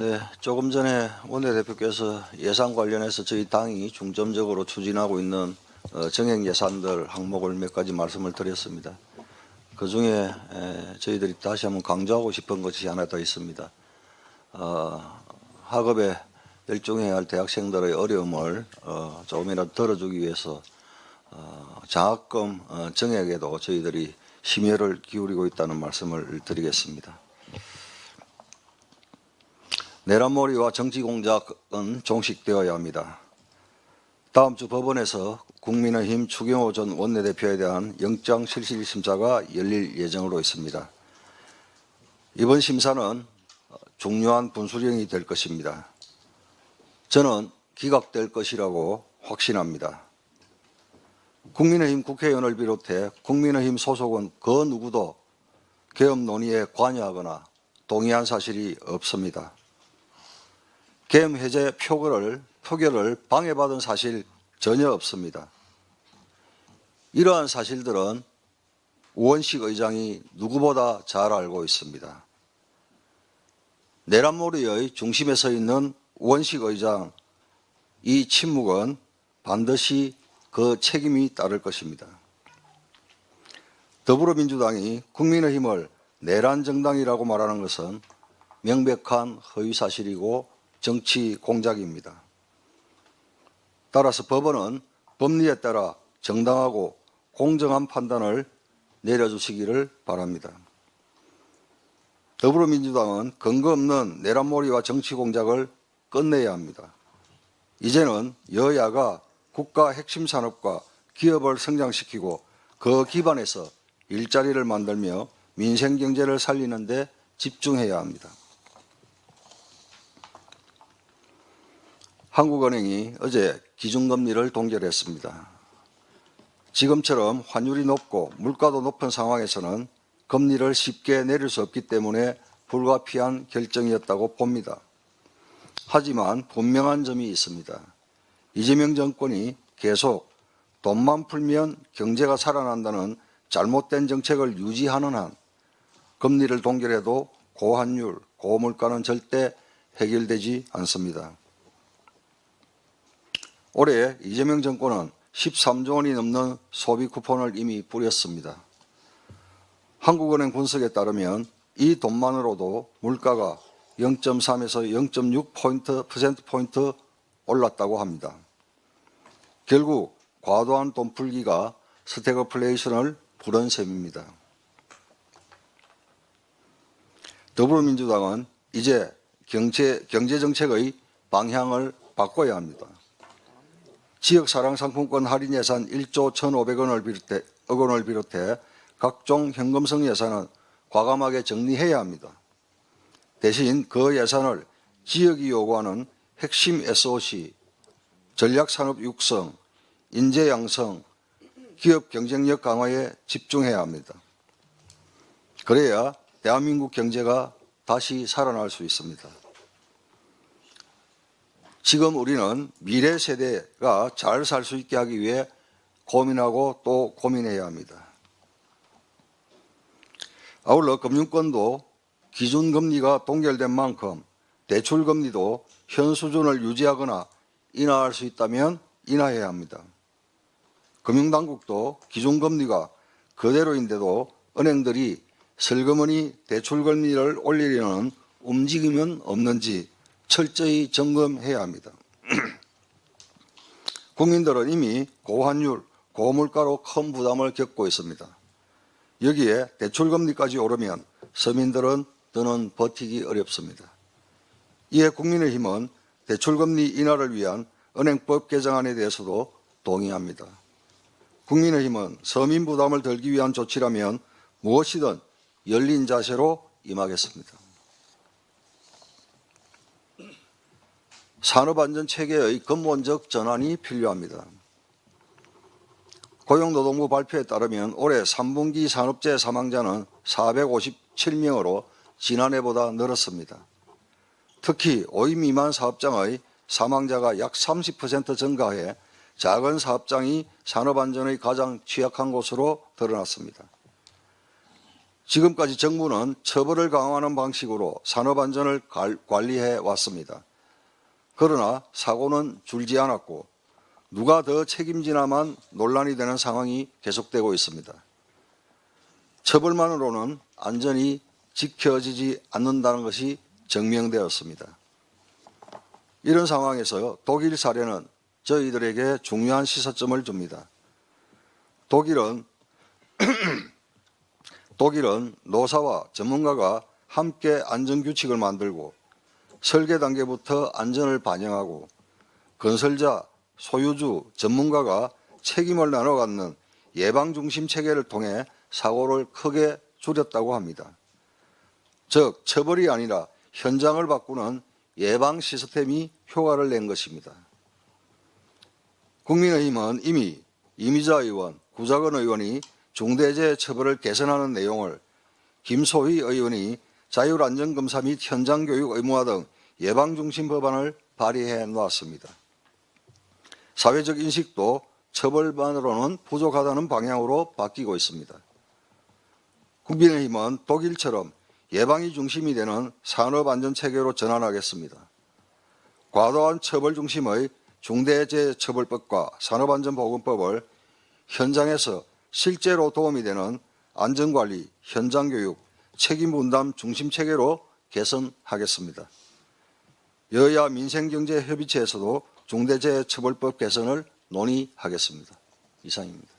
네, 조금 전에 원내대표께서 예산 관련해서 저희 당이 중점적으로 추진하고 있는 정액 예산들 항목을 몇 가지 말씀을 드렸습니다. 그중에 저희들이 다시 한번 강조하고 싶은 것이 하나 더 있습니다. 학업에 열중해야 할 대학생들의 어려움을 조금이라도 덜어주기 위해서 장학금 정액에도 저희들이 심혈을 기울이고 있다는 말씀을 드리겠습니다. 내란몰이와 정치공작은 종식되어야 합니다. 다음 주 법원에서 국민의힘 추경호 전 원내대표에 대한 영장실질심사가 열릴 예정으로 있습니다. 이번 심사는 중요한 분수령이 될 것입니다. 저는 기각될 것이라고 확신합니다. 국민의힘 국회의원을 비롯해 국민의힘 소속은 그 누구도 계엄 논의에 관여하거나 동의한 사실이 없습니다. 계엄 해제 표결을 방해받은 사실 전혀 없습니다. 이러한 사실들은 우원식 의장이 누구보다 잘 알고 있습니다. 내란몰이의 중심에 서 있는 우원식 의장, 이 침묵은 반드시 그 책임이 따를 것입니다. 더불어민주당이 국민의힘을 내란정당이라고 말하는 것은 명백한 허위사실이고 정치 공작입니다. 따라서 법원은 법리에 따라 정당하고 공정한 판단을 내려주시기를 바랍니다. 더불어민주당은 근거 없는 내란몰이와 정치 공작을 끝내야 합니다. 이제는 여야가 국가 핵심 산업과 기업을 성장시키고 그 기반에서 일자리를 만들며 민생 경제를 살리는 데 집중해야 합니다. 한국은행이 어제 기준금리를 동결했습니다. 지금처럼 환율이 높고 물가도 높은 상황에서는 금리를 쉽게 내릴 수 없기 때문에 불가피한 결정이었다고 봅니다. 하지만 분명한 점이 있습니다. 이재명 정권이 계속 돈만 풀면 경제가 살아난다는 잘못된 정책을 유지하는 한 금리를 동결해도 고환율, 고물가는 절대 해결되지 않습니다. 올해 이재명 정권은 13조 원이 넘는 소비 쿠폰을 이미 뿌렸습니다. 한국은행 분석에 따르면 이 돈만으로도 물가가 0.3에서 0.6%포인트 올랐다고 합니다. 결국 과도한 돈 풀기가 스태그플레이션을 부른 셈입니다. 더불어민주당은 이제 경제정책의 방향을 바꿔야 합니다. 지역사랑상품권 할인 예산 1조 1,500원을 비롯해 각종 현금성 예산은 과감하게 정리해야 합니다. 대신 그 예산을 지역이 요구하는 핵심 SOC, 전략산업 육성, 인재 양성, 기업 경쟁력 강화에 집중해야 합니다. 그래야 대한민국 경제가 다시 살아날 수 있습니다. 지금 우리는 미래 세대가 잘 살 수 있게 하기 위해 고민하고 또 고민해야 합니다. 아울러 금융권도 기준금리가 동결된 만큼 대출금리도 현 수준을 유지하거나 인하할 수 있다면 인하해야 합니다. 금융당국도 기준금리가 그대로인데도 은행들이 슬그머니 대출금리를 올리려는 움직임은 없는지 철저히 점검해야 합니다. 국민들은 이미 고환율, 고물가로 큰 부담을 겪고 있습니다. 여기에 대출금리까지 오르면 서민들은 더는 버티기 어렵습니다. 이에 국민의힘은 대출금리 인하를 위한 은행법 개정안에 대해서도 동의합니다. 국민의힘은 서민 부담을 덜기 위한 조치라면 무엇이든 열린 자세로 임하겠습니다. 산업안전체계의 근본적 전환이 필요합니다. 고용노동부 발표에 따르면 올해 3분기 산업재해 사망자는 457명으로 지난해보다 늘었습니다. 특히 5인 미만 사업장의 사망자가 약 30% 증가해 작은 사업장이 산업안전의 가장 취약한 곳으로 드러났습니다. 지금까지 정부는 처벌을 강화하는 방식으로 산업안전을 관리해 왔습니다. 그러나 사고는 줄지 않았고 누가 더 책임지나만 논란이 되는 상황이 계속되고 있습니다. 처벌만으로는 안전이 지켜지지 않는다는 것이 증명되었습니다. 이런 상황에서 독일 사례는 저희들에게 중요한 시사점을 줍니다. 독일은 노사와 전문가가 함께 안전규칙을 만들고 설계 단계부터 안전을 반영하고 건설자, 소유주, 전문가가 책임을 나눠 갖는 예방중심 체계를 통해 사고를 크게 줄였다고 합니다. 즉 처벌이 아니라 현장을 바꾸는 예방 시스템이 효과를 낸 것입니다. 국민의힘은 이미 이미자 의원, 구자근 의원이 중대재해 처벌을 개선하는 내용을, 김소희 의원이 자율안전검사 및 현장교육 의무화 등 예방중심 법안을 발의해 놓았습니다. 사회적 인식도 처벌만으로는 부족하다는 방향으로 바뀌고 있습니다. 국민의힘은 독일처럼 예방이 중심이 되는 산업안전체계로 전환하겠습니다. 과도한 처벌 중심의 중대재해처벌법과 산업안전보건법을 현장에서 실제로 도움이 되는 안전관리, 현장교육, 책임분담 중심체계로 개선하겠습니다. 여야 민생경제협의체에서도 중대재해처벌법 개선을 논의하겠습니다. 이상입니다.